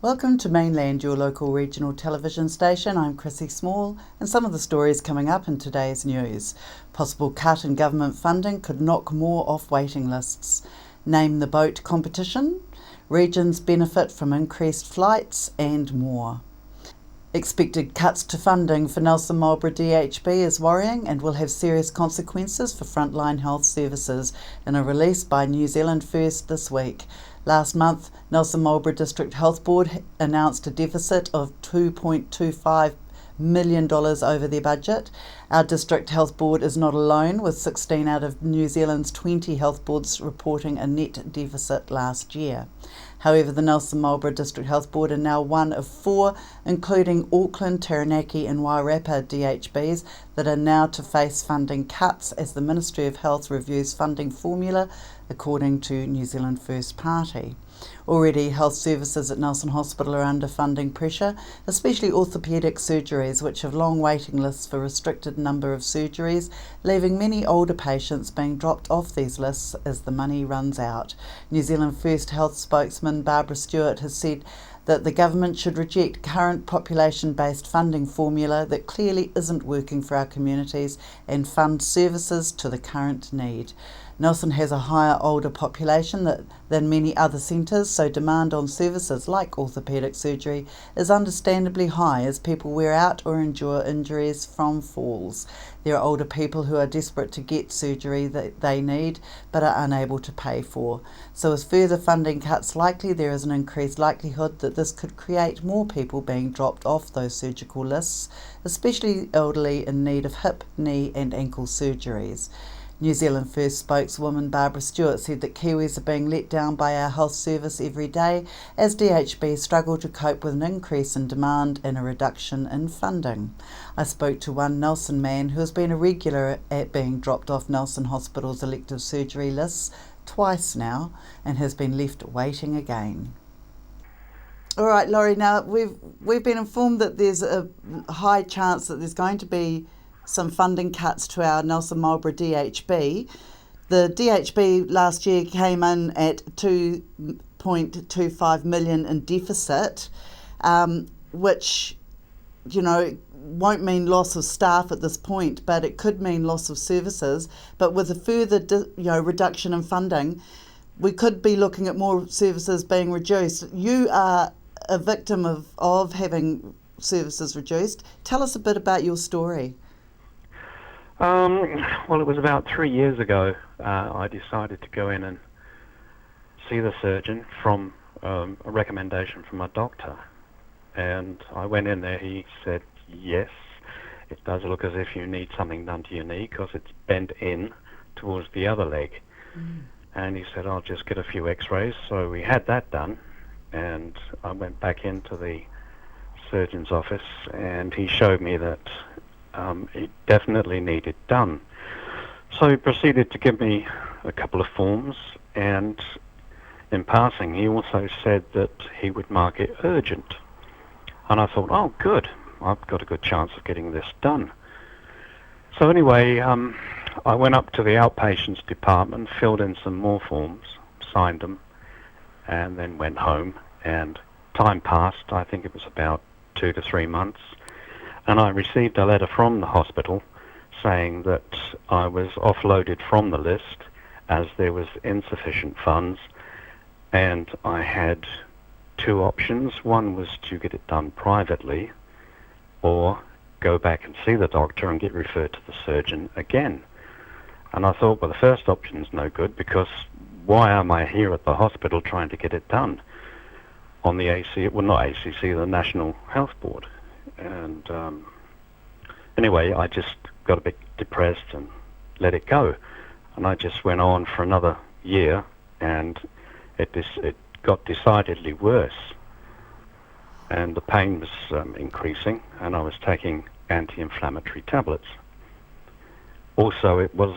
Welcome to Mainland, your local regional television station. I'm Chrissy Small, and some of the stories coming up in today's news. Possible cut in government funding could knock more off waiting lists. Name the boat competition. Regions benefit from increased flights and more. Expected cuts to funding for Nelson Marlborough DHB is worrying and will have serious consequences for frontline health services in a release by New Zealand First this week. Last month, Nelson Marlborough District Health Board announced a deficit of $2.25 million over their budget. Our District Health Board is not alone, with 16 out of New Zealand's 20 health boards reporting a net deficit last year. However, the Nelson Marlborough District Health Board are now one of four, including Auckland, Taranaki and Wairarapa DHBs, that are now to face funding cuts as the Ministry of Health reviews funding formula, according to New Zealand First Party. Already, health services at Nelson Hospital are under funding pressure, especially orthopaedic surgeries, which have long waiting lists for restricted number of surgeries, leaving many older patients being dropped off these lists as the money runs out. New Zealand First Health spokesman Barbara Stewart has said that the government should reject current population-based funding formula that clearly isn't working for our communities and fund services to the current need. Nelson has a higher older population than many other centres, so demand on services like orthopaedic surgery is understandably high as people wear out or endure injuries from falls. There are older people who are desperate to get surgery that they need but are unable to pay for. So as further funding cuts likely, there is an increased likelihood that this could create more people being dropped off those surgical lists, especially elderly in need of hip, knee and ankle surgeries. New Zealand First spokeswoman Barbara Stewart said that Kiwis are being let down by our health service every day as DHB struggle to cope with an increase in demand and a reduction in funding. I spoke to one Nelson man who has been a regular at being dropped off Nelson Hospital's elective surgery lists twice now and has been left waiting again. All right, Laurie, now we've been informed that there's a high chance that there's going to be some funding cuts to our Nelson Marlborough DHB. The DHB last year came in at $2.25 million in deficit, which, won't mean loss of staff at this point, but it could mean loss of services. But with a further, reduction in funding, we could be looking at more services being reduced. You are a victim of having services reduced. Tell us a bit about your story. Well, it was about 3 years ago. I decided to go in and see the surgeon from a recommendation from a doctor. And I went in there, he said, yes, it does look as if you need something done to your knee because it's bent in towards the other leg. And he said, I'll just get a few x-rays. So we had that done, and I went back into the surgeon's office, and he showed me that it definitely needed done. So he proceeded to give me a couple of forms, and in passing he also said that he would mark it urgent. And I thought, oh good, I've got a good chance of getting this done. So anyway, I went up to the outpatients department, filled in some more forms, signed them, and then went home. And time passed, I think it was about 2 to 3 months, and I received a letter from the hospital saying that I was offloaded from the list as there was insufficient funds, and I had two options. One was to get it done privately or go back and see the doctor and get referred to the surgeon again. And I thought, well, the first option's no good, because why am I here at the hospital trying to get it done on the not ACC, the National Health Board? And anyway, I just got a bit depressed and let it go. And I just went on for another year, and it got decidedly worse. And the pain was increasing, and I was taking anti-inflammatory tablets. Also, it was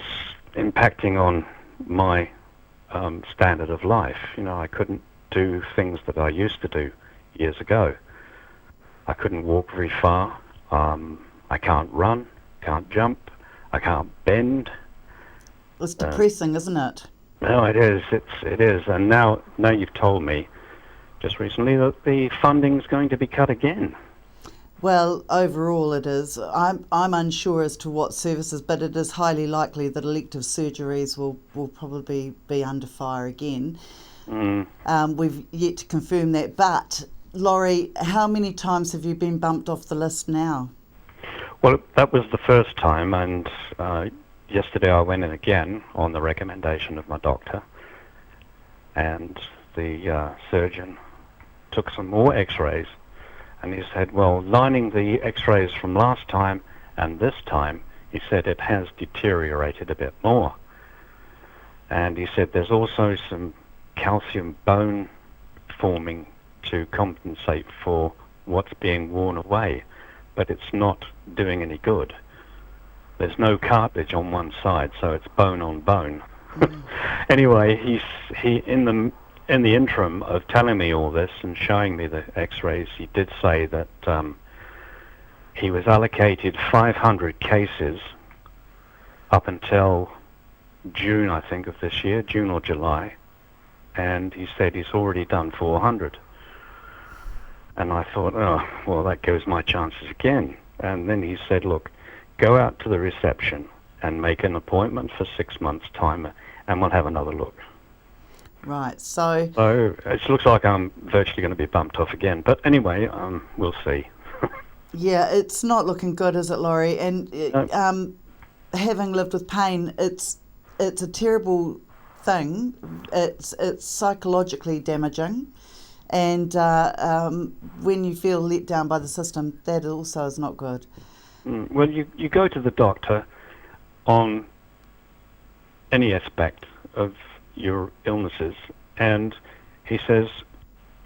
impacting on my standard of life. I couldn't do things that I used to do years ago. I couldn't walk very far. I can't run, can't jump, I can't bend. It's depressing, isn't it? No, it is. It is. And now you've told me just recently that the funding's going to be cut again. Well, overall it is. I'm unsure as to what services, but it is highly likely that elective surgeries will probably be under fire again. We've yet to confirm that. But, Laurie, how many times have you been bumped off the list now? Well, that was the first time, and yesterday I went in again on the recommendation of my doctor, and the surgeon took some more x-rays, and he said, well, lining the x-rays from last time and this time, he said it has deteriorated a bit more. And he said there's also some calcium bone forming to compensate for what's being worn away, but it's not doing any good. There's no cartilage on one side, so it's bone on bone. Anyway, he in the interim of telling me all this and showing me the x-rays, he did say that he was allocated 500 cases up until June, I think, of this year, June or July, and he said he's already done 400. And I thought, oh, well, that goes my chances again. And then he said, look, go out to the reception and make an appointment for 6 months' time, and we'll have another look. Right, so it looks like I'm virtually going to be bumped off again. But anyway, we'll see. yeah, it's not looking good, is it, Laurie? And No. Having lived with pain, it's a terrible thing. It's psychologically damaging, and when you feel let down by the system, that also is not good. Well, you go to the doctor on any aspect of your illnesses, and he says,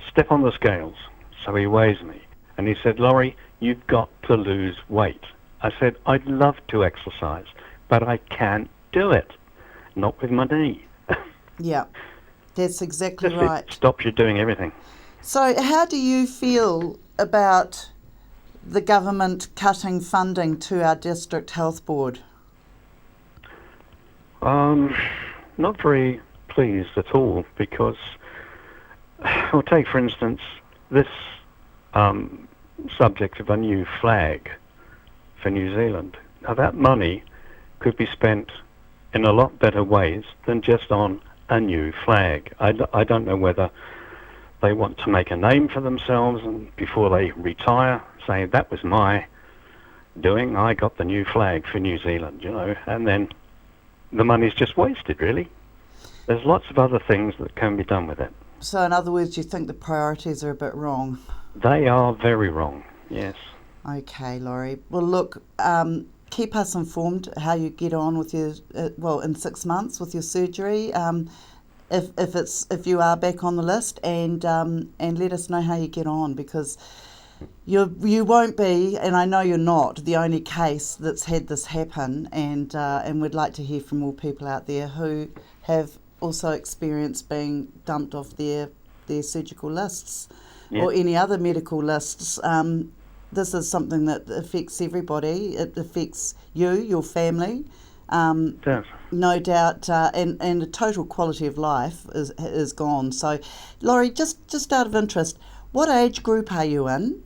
step on the scales. So he weighs me, and he said, Laurie, you've got to lose weight. I said, I'd love to exercise, but I can't do it. Not with my knee. Yeah, that's exactly Just right. It stops you doing everything. So how do you feel about the government cutting funding to our district health board? Not very pleased at all, because we'll take, for instance, this subject of a new flag for New Zealand. Now, that money could be spent in a lot better ways than just on a new flag. I don't know whether they want to make a name for themselves and before they retire, saying that was my doing, I got the new flag for New Zealand, and then the money's just wasted, really. There's lots of other things that can be done with it. So in other words, you think the priorities are a bit wrong? They are very wrong, yes. Okay, Laurie. Well, look, keep us informed how you get on with your, in 6 months with your surgery, if you are back on the list, and let us know how you get on, because you won't be, and I know you're not, the only case that's had this happen, and we'd like to hear from more people out there who have also experienced being dumped off their surgical lists, or any other medical lists. This is something that affects everybody. It affects you, your family, no doubt, and the total quality of life is gone. So, Laurie, just out of interest, what age group are you in?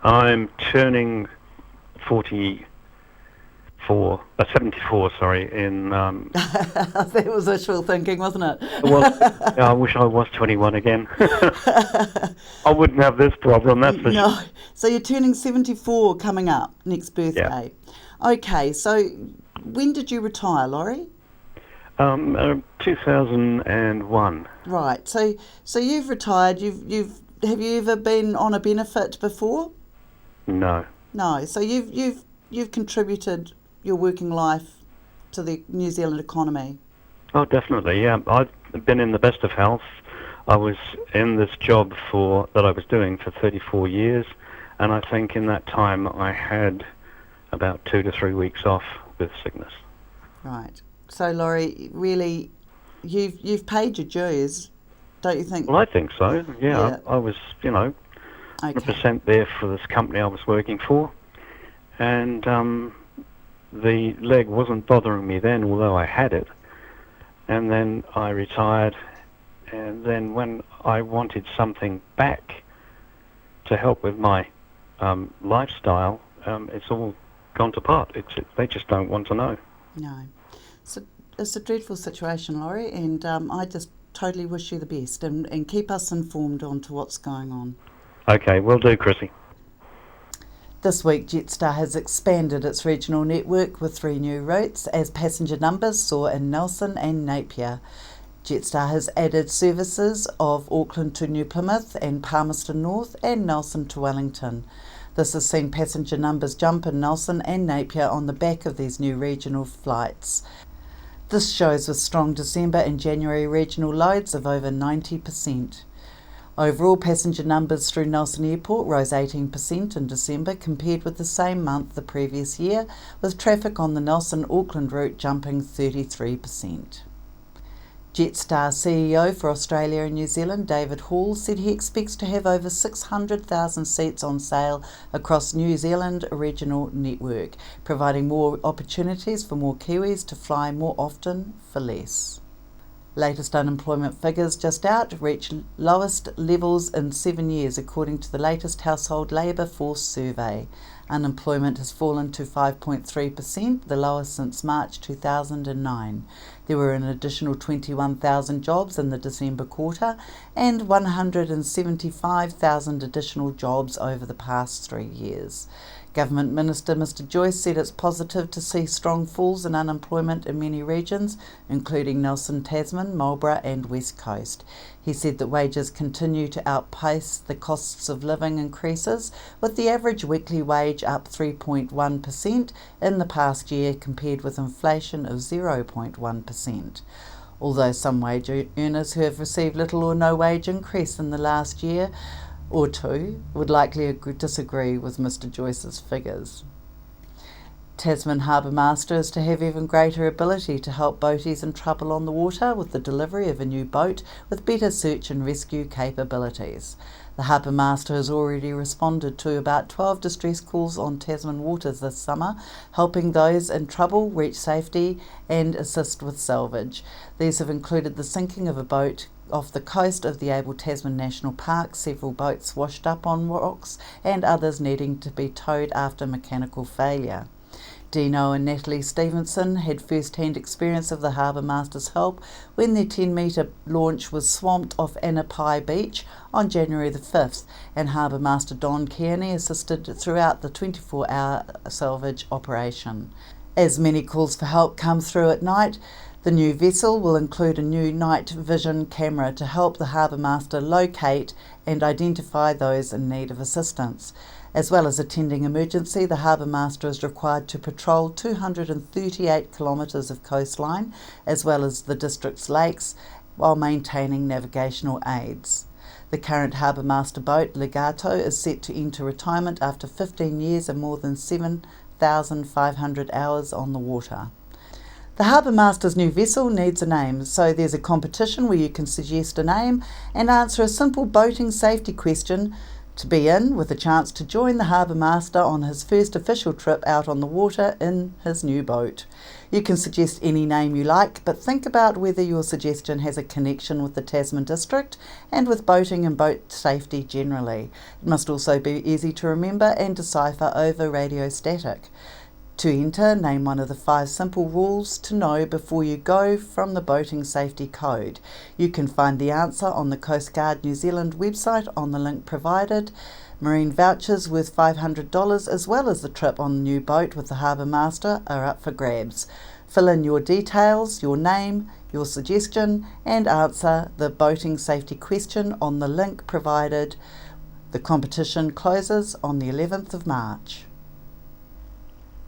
I'm turning 74, in... That was wishful thinking, wasn't it? Well, I wish I was 21 again. I wouldn't have this problem, that's for sure. So you're turning 74 coming up, next birthday. Yeah. Okay, so when did you retire, Laurie? 2001. Right, so you've retired, have you ever been on a benefit before? No. No, so you've contributed your working life to the New Zealand economy. Oh, definitely, yeah. I've been in the best of health. I was in this job that I was doing for 34 years, and I think in that time I had about 2 to 3 weeks off with sickness. Right. So, Laurie, really, you've paid your dues, don't you think? Well, I think so, yeah. I was, 100% there for this company I was working for, and the leg wasn't bothering me then, although I had it. And then I retired and then when I wanted something back to help with my lifestyle, it's all gone to pot. They just don't want to know. No. So it's a dreadful situation, Laurie, and I just totally wish you the best and keep us informed on to what's going on. Okay, will do, Chrissy. This week, Jetstar has expanded its regional network with 3 new routes as passenger numbers soar in Nelson and Napier. Jetstar has added services of Auckland to New Plymouth and Palmerston North and Nelson to Wellington. This has seen passenger numbers jump in Nelson and Napier on the back of these new regional flights. This shows with strong December and January regional loads of over 90%. Overall passenger numbers through Nelson Airport rose 18% in December compared with the same month the previous year, with traffic on the Nelson-Auckland route jumping 33%. Jetstar CEO for Australia and New Zealand, David Hall, said he expects to have over 600,000 seats on sale across New Zealand regional network, providing more opportunities for more Kiwis to fly more often for less. Latest unemployment figures just out reached lowest levels in 7 years according to the latest Household Labour Force survey. Unemployment has fallen to 5.3%, the lowest since March 2009. There were an additional 21,000 jobs in the December quarter and 175,000 additional jobs over the past 3 years. Government Minister Mr Joyce said it's positive to see strong falls in unemployment in many regions, including Nelson, Tasman, Marlborough and West Coast. He said that wages continue to outpace the costs of living increases, with the average weekly wage up 3.1% in the past year compared with inflation of 0.1%. Although some wage earners who have received little or no wage increase in the last year or two would likely disagree with Mr Joyce's figures. Tasman Harbour Master is to have even greater ability to help boaties in trouble on the water with the delivery of a new boat with better search and rescue capabilities. The Harbour Master has already responded to about 12 distress calls on Tasman waters this summer, helping those in trouble reach safety and assist with salvage. These have included the sinking of a boat off the coast of the Able Tasman National Park, several boats washed up on rocks and others needing to be towed after mechanical failure. Dino and Natalie Stevenson had first-hand experience of the Harbour Master's help when their 10-metre launch was swamped off Anapai Beach on January the 5th, and Harbour Master Don Kearney assisted throughout the 24-hour salvage operation. As many calls for help come through at night, the new vessel will include a new night vision camera to help the Harbour Master locate and identify those in need of assistance. As well as attending emergency, the Harbour Master is required to patrol 238 kilometres of coastline, as well as the district's lakes, while maintaining navigational aids. The current Harbour Master boat, Legato, is set to enter retirement after 15 years and more than 7,500 hours on the water. The Harbour Master's new vessel needs a name, so there's a competition where you can suggest a name and answer a simple boating safety question to be in, with a chance to join the Harbour Master on his first official trip out on the water in his new boat. You can suggest any name you like, but think about whether your suggestion has a connection with the Tasman district and with boating and boat safety generally. It must also be easy to remember and decipher over radio static. To enter, name one of the 5 simple rules to know before you go from the Boating Safety Code. You can find the answer on the Coast Guard New Zealand website on the link provided. Marine vouchers worth $500 as well as the trip on the new boat with the Harbour Master are up for grabs. Fill in your details, your name, your suggestion and answer the boating safety question on the link provided. The competition closes on the 11th of March.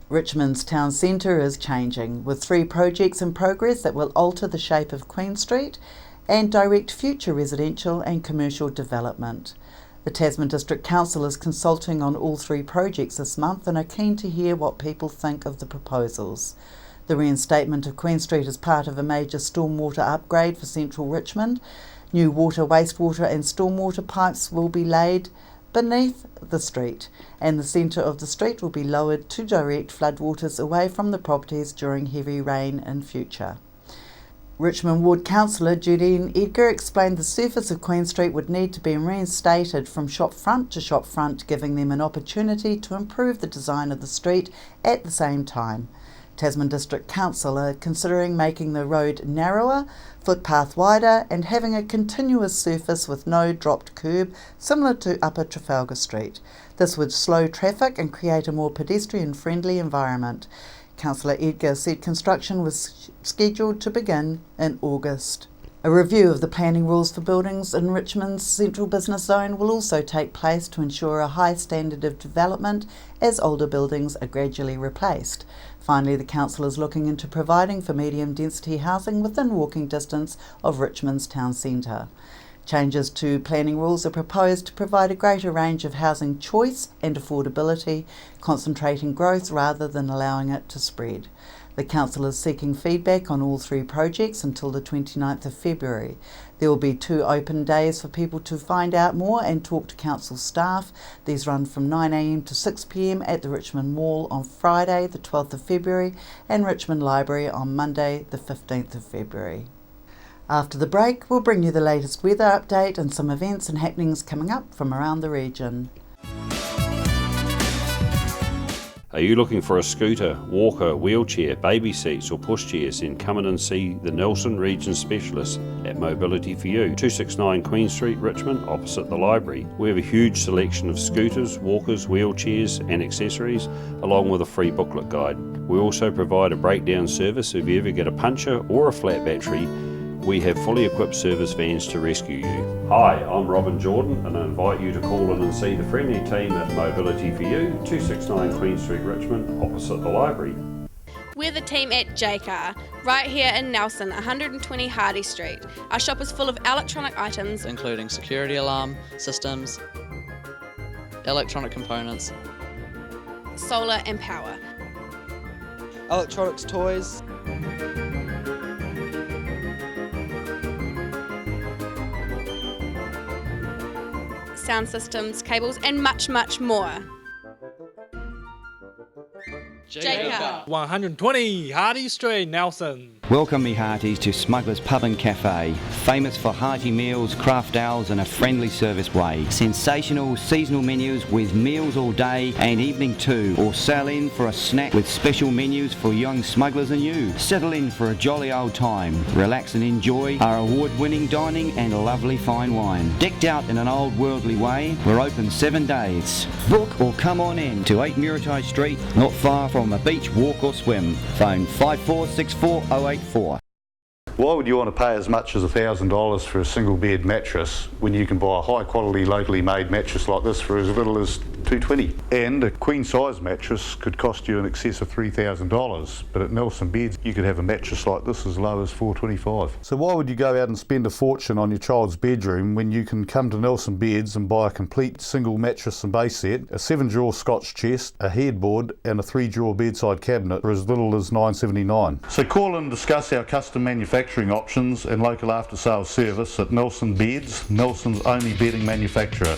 Richmond's town centre is changing, with 3 projects in progress that will alter the shape of Queen Street and direct future residential and commercial development. The Tasman District Council is consulting on all 3 projects this month and are keen to hear what people think of the proposals. The reinstatement of Queen Street is part of a major stormwater upgrade for central Richmond. New water, wastewater and stormwater pipes will be laid beneath the street, and the centre of the street will be lowered to direct floodwaters away from the properties during heavy rain in future. Richmond Ward Councillor Judine Edgar explained the surface of Queen Street would need to be reinstated from shop front to shop front, giving them an opportunity to improve the design of the street at the same time. Tasman District Council are considering making the road narrower, footpath wider and having a continuous surface with no dropped curb similar to Upper Trafalgar Street. This would slow traffic and create a more pedestrian-friendly environment. Councillor Edgar said construction was scheduled to begin in August. A review of the planning rules for buildings in Richmond's central business zone will also take place to ensure a high standard of development as older buildings are gradually replaced. Finally, the council is looking into providing for medium density housing within walking distance of Richmond's town centre. Changes to planning rules are proposed to provide a greater range of housing choice and affordability, concentrating growth rather than allowing it to spread. The council is seeking feedback on all three projects until the 29th of February. There will be 2 open days for people to find out more and talk to council staff. These run from 9 a.m. to 6 p.m. at the Richmond Mall on Friday, the 12th of February, and Richmond Library on Monday, the 15th of February. After the break, we'll bring you the latest weather update and some events and happenings coming up from around the region. Are you looking for a scooter, walker, wheelchair, baby seats or pushchairs? Then come in and see the Nelson Region Specialist at Mobility for You, 269 Queen Street, Richmond, opposite the library. We have a huge selection of scooters, walkers, wheelchairs and accessories, along with a free booklet guide. We also provide a breakdown service if you ever get a puncture or a flat battery. We have fully equipped service vans to rescue you. Hi, I'm Robin Jordan and I invite you to call in and see the friendly team at Mobility for You, 269 Queen Street, Richmond, opposite the library. We're the team at J-Car, right here in Nelson, 120 Hardy Street. Our shop is full of electronic items, including security alarm systems, electronic components, solar and power, electronics toys, sound systems, cables and much, much more. J-Car. 120 Hardy Street, Nelson. Welcome me hearties to Smuggler's Pub and Cafe, famous for hearty meals, craft ales and a friendly service way. Sensational seasonal menus with meals all day and evening too, or sail in for a snack with special menus for young smugglers and you. Settle in for a jolly old time, relax and enjoy our award-winning dining and lovely fine wine. Decked out in an old worldly way, we're open 7 days. Book or come on in to 8 Muritai Street, not far from a beach, walk or swim. Phone 5464084. Why would you want to pay as much as $1,000 for a single bed mattress when you can buy a high quality locally made mattress like this for as little as $220? And a queen size mattress could cost you in excess of $3,000, but at Nelson Beds you could have a mattress like this as low as $425. So why would you go out and spend a fortune on your child's bedroom when you can come to Nelson Beds and buy a complete single mattress and base set, a 7-drawer Scotch chest, a headboard and a 3-drawer bedside cabinet for as little as $979? So call and discuss our custom manufacturing options and local after sales service at Nelson Beds, Nelson's only bedding manufacturer.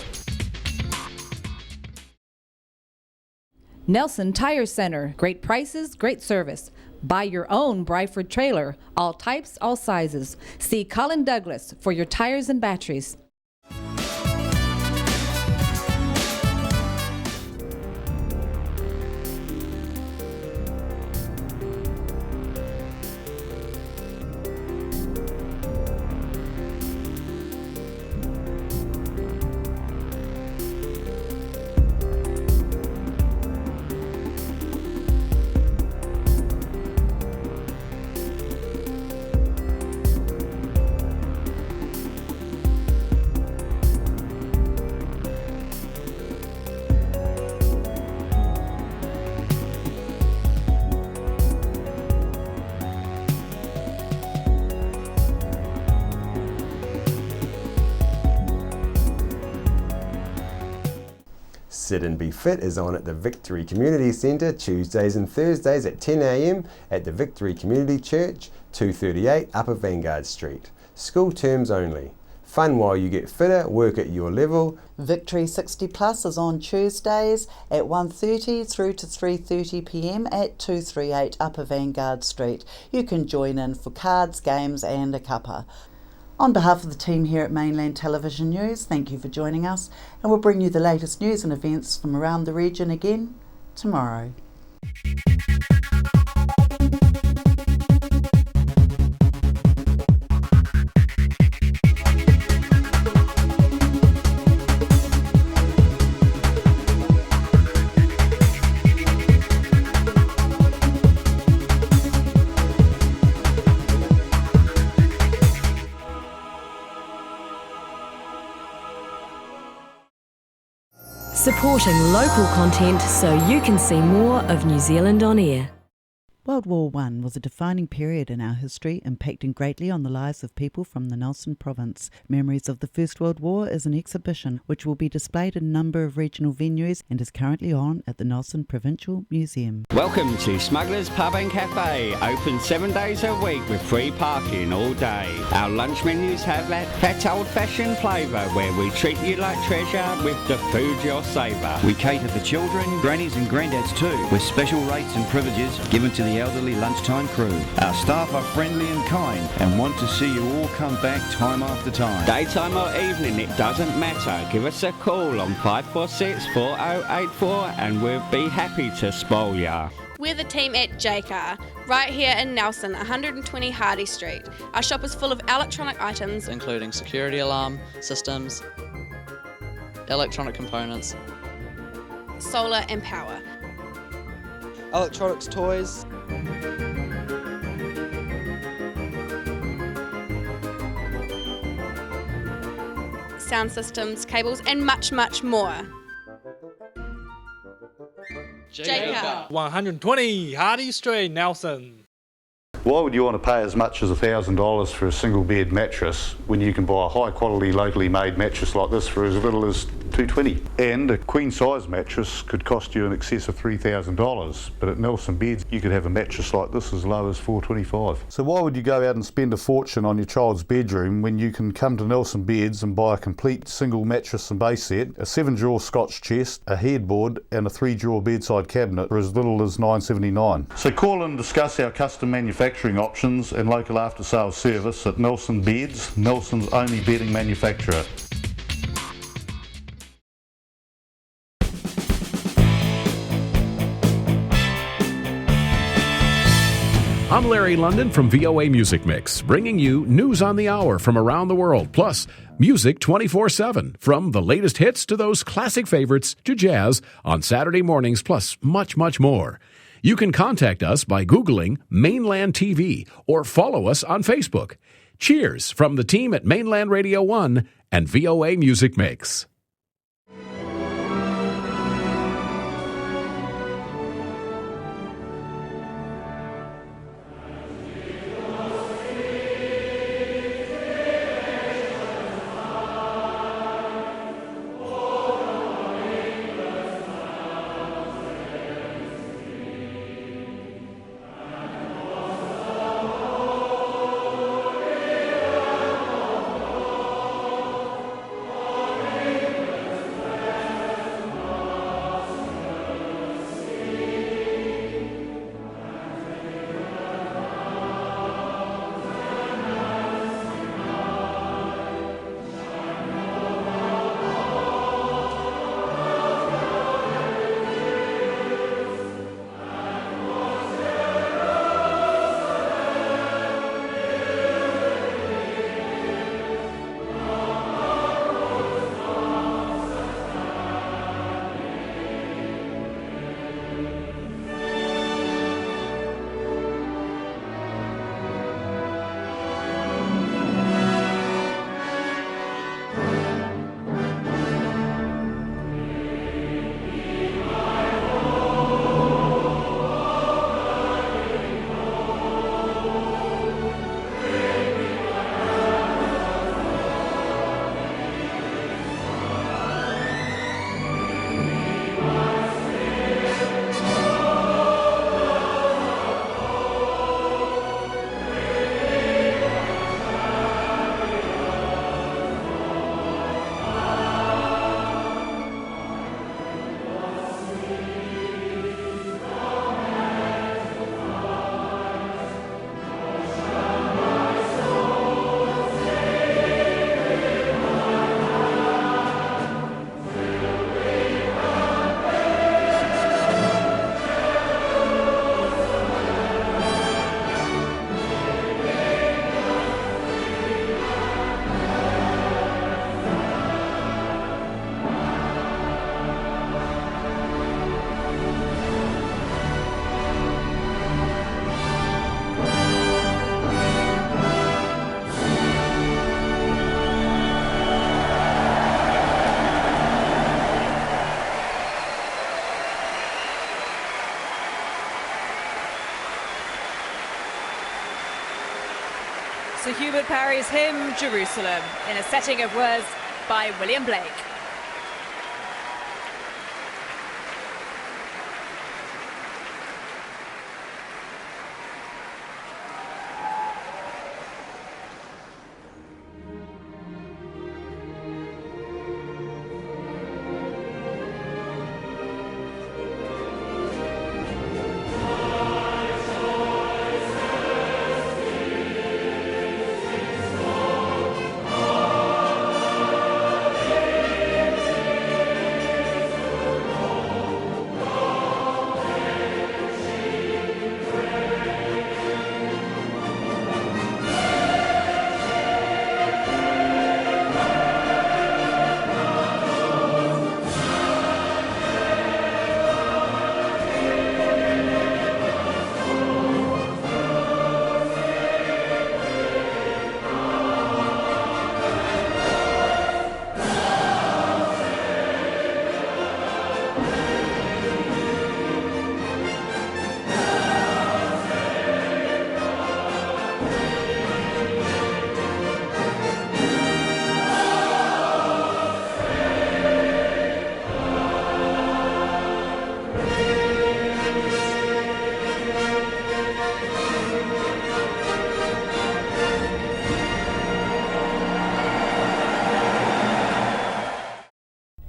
Nelson Tire Center, great prices, great service. Buy your own Bryford trailer, all types, all sizes. See Colin Douglas for your tires and batteries. Sit and Be Fit is on at the Victory Community Centre Tuesdays and Thursdays at 10 a.m. at the Victory Community Church, 238 Upper Vanguard Street. School terms only. Fun while you get fitter, work at your level. Victory 60 Plus is on Tuesdays at 1:30 through to 3:30 p.m. at 238 Upper Vanguard Street. You can join in for cards, games and a cuppa. On behalf of the team here at Mainland Television News, thank you for joining us, and we'll bring you the latest news and events from around the region again tomorrow. Supporting local content so you can see more of New Zealand on air. World War I was a defining period in our history, impacting greatly on the lives of people from the Nelson province. Memories of the First World War is an exhibition which will be displayed in a number of regional venues and is currently on at the Nelson Provincial Museum. Welcome to Smugglers Pub and Cafe, open 7 days a week with free parking all day. Our lunch menus have that fat old-fashioned flavour where we treat you like treasure with the food you'll savour. We cater for children, grannies and granddads too, with special rates and privileges given to the elderly lunchtime crew. Our staff are friendly and kind and want to see you all come back time after time. Daytime or evening, it doesn't matter. Give us a call on 546 4084 and we'll be happy to spoil ya. We're the team at J-Car, right here in Nelson, 120 Hardy Street. Our shop is full of electronic items, including security alarm systems, electronic components, solar and power, electronics toys, sound systems, cables and much, much more. J-Car. 120 Hardy Street, Nelson. Why would you want to pay as much as $1,000 for a single bed mattress when you can buy a high quality locally made mattress like this for as little as $220? And a queen size mattress could cost you in excess of $3,000, but at Nelson Beds you could have a mattress like this as low as $425. So why would you go out and spend a fortune on your child's bedroom when you can come to Nelson Beds and buy a complete single mattress and base set, a 7-drawer Scotch chest, a headboard and a 3-drawer bedside cabinet for as little as $979? So call and discuss our custom manufacturing options and local after sales service at Nelson Beds, Nelson's only bedding manufacturer. I'm Larry London from VOA Music Mix, bringing you news on the hour from around the world, plus music 24/7, from the latest hits to those classic favorites to jazz on Saturday mornings, plus much, much more. You can contact us by Googling Mainland TV or follow us on Facebook. Cheers from the team at Mainland Radio 1 and VOA Music Mix. Hubert Parry's hymn Jerusalem in a setting of words by William Blake.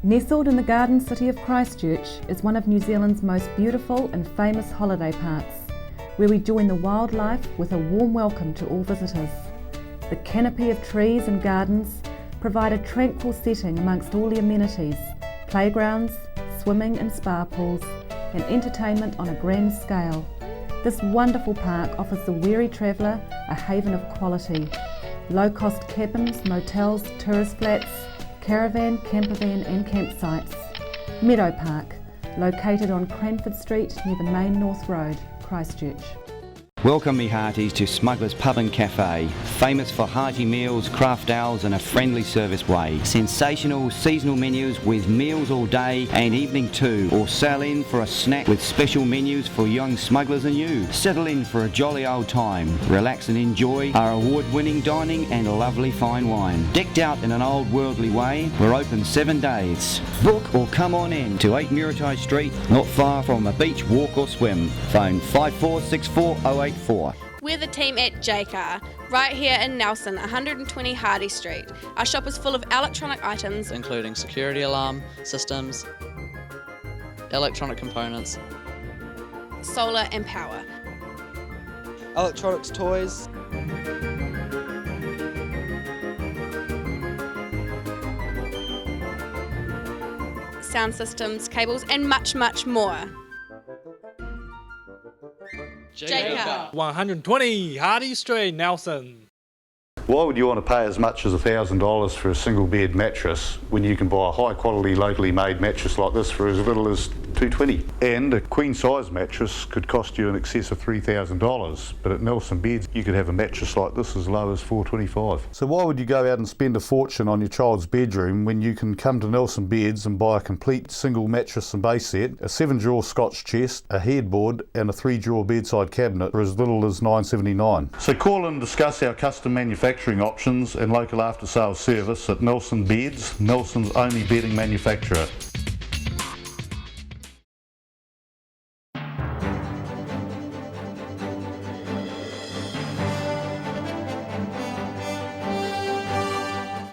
Nestled in the garden city of Christchurch is one of New Zealand's most beautiful and famous holiday parks, where we join the wildlife with a warm welcome to all visitors. The canopy of trees and gardens provide a tranquil setting amongst all the amenities, playgrounds, swimming and spa pools, and entertainment on a grand scale. This wonderful park offers the weary traveller a haven of quality. Low-cost cabins, motels, tourist flats, caravan, campervan and campsites. Meadow Park, located on Cranford Street near the main North Road, Christchurch. Welcome me hearties to Smuggler's Pub and Cafe, famous for hearty meals, craft ales and a friendly service way. Sensational seasonal menus with meals all day and evening too, or sail in for a snack with special menus for young smugglers and you. Settle in for a jolly old time, relax and enjoy our award-winning dining and lovely fine wine. Decked out in an old worldly way, we're open 7 days. Book or come on in to 8 Muritai Street, not far from a beach, walk or swim. Phone 546408. We're the team at JCar, right here in Nelson, 120 Hardy Street. Our shop is full of electronic items, including security alarm systems, electronic components, solar and power, electronics, toys, sound systems, cables and much, much more. JCar 120 Hardy Street, Nelson. Why would you want to pay as much as $1,000 for a single bed mattress when you can buy a high quality locally made mattress like this for as little as $220? And a queen size mattress could cost you in excess of $3,000, but at Nelson Beds you could have a mattress like this as low as $425. So why would you go out and spend a fortune on your child's bedroom when you can come to Nelson Beds and buy a complete single mattress and base set, a 7-drawer Scotch chest, a headboard and a 3-drawer bedside cabinet for as little as $979? So call and discuss our custom manufacturing options and local after sales service at Nelson Beds, Nelson's only bedding manufacturer.